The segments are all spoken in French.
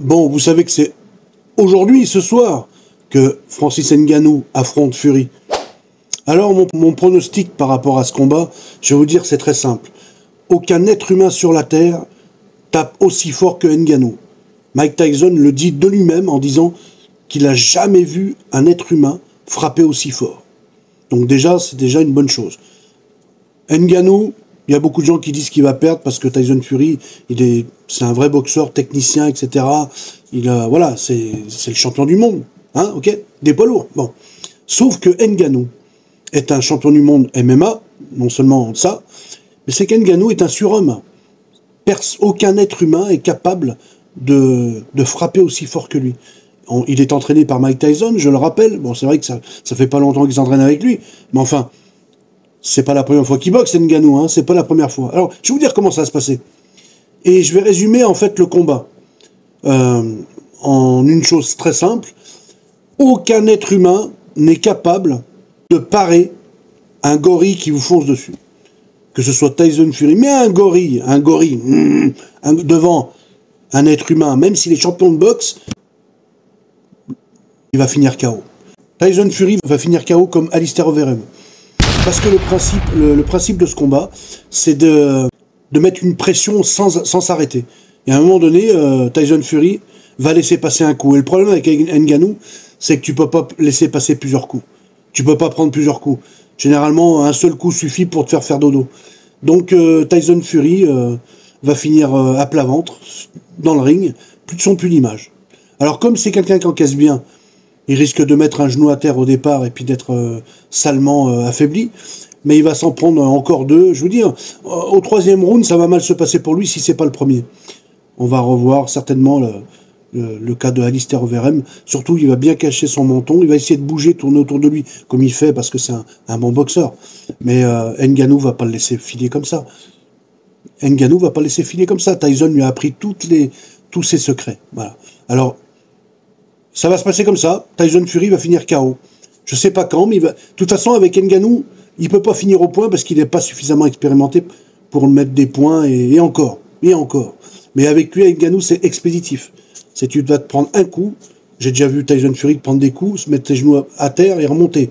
Bon, vous savez que c'est aujourd'hui, ce soir, que Francis Ngannou affronte Fury. Alors, mon pronostic par rapport à ce combat, je vais vous dire, c'est très simple. Aucun être humain sur la Terre tape aussi fort que Ngannou. Mike Tyson le dit de lui-même en disant qu'il n'a jamais vu un être humain frapper aussi fort. Donc déjà, c'est déjà une bonne chose. Ngannou, il y a beaucoup de gens qui disent qu'il va perdre parce que Tyson Fury, c'est un vrai boxeur, technicien, etc. Voilà, c'est le champion du monde, hein, ok, des poids lourds. Bon, sauf que Ngannou est un champion du monde MMA, non seulement ça, mais c'est qu'Ngannou est un surhomme. Aucun être humain est capable de frapper aussi fort que lui. Il est entraîné par Mike Tyson, je le rappelle. Bon, c'est vrai que ça fait pas longtemps qu'il s'entraîne avec lui, mais enfin, c'est pas la première fois qu'il boxe, Ngannou, hein, c'est pas la première fois. Alors, je vais vous dire comment ça va se passer. Et je vais résumer, en fait, le combat. En une chose très simple. Aucun être humain n'est capable de parer un gorille qui vous fonce dessus. Que ce soit Tyson Fury, mais un gorille, devant un être humain, même s'il est champion de boxe, il va finir KO. Tyson Fury va finir KO comme Alistair Overeem. Parce que le principe de ce combat, c'est de mettre une pression sans s'arrêter. Et à un moment donné, Tyson Fury va laisser passer un coup. Et le problème avec Ngannou, c'est que tu peux pas laisser passer plusieurs coups. Tu peux pas prendre plusieurs coups. Généralement, un seul coup suffit pour te faire dodo. Donc Tyson Fury va finir à plat ventre, dans le ring, plus de son, plus d'image. Alors comme c'est quelqu'un qui encaisse bien, il risque de mettre un genou à terre au départ et puis d'être salement affaibli. Mais il va s'en prendre encore deux. Je vous dis, au troisième round, ça va mal se passer pour lui si c'est pas le premier. On va revoir certainement le cas de Alistair Overeem. Surtout, il va bien cacher son menton. Il va essayer de bouger, tourner autour de lui, comme il fait, parce que c'est un bon boxeur. Mais Ngannou va pas le laisser filer comme ça. Ngannou va pas le laisser filer comme ça. Tyson lui a appris tous ses secrets. Voilà. Alors, ça va se passer comme ça. Tyson Fury va finir KO. Je sais pas quand, mais de toute façon, avec Ngannou, il peut pas finir au point parce qu'il n'est pas suffisamment expérimenté pour mettre des points et encore. Mais avec lui, Ngannou, c'est expéditif. C'est tu vas te prendre un coup. J'ai déjà vu Tyson Fury prendre des coups, se mettre ses genoux à terre et remonter.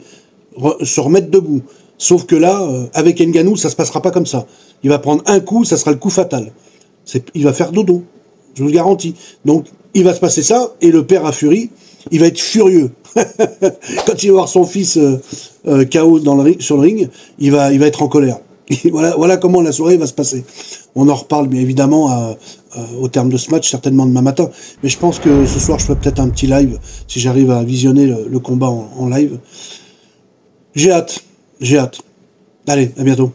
Se remettre debout. Sauf que là, avec Ngannou, ça se passera pas comme ça. Il va prendre un coup, ça sera le coup fatal. Il va faire dodo. Je vous le garantis. Donc, il va se passer ça, et le père à Fury, il va être furieux. Quand il va voir son fils KO sur le ring, il va être en colère. Voilà comment la soirée va se passer. On en reparle bien évidemment au terme de ce match, certainement demain matin. Mais je pense que ce soir, je ferai peut-être un petit live, si j'arrive à visionner le combat en live. J'ai hâte. Allez, à bientôt.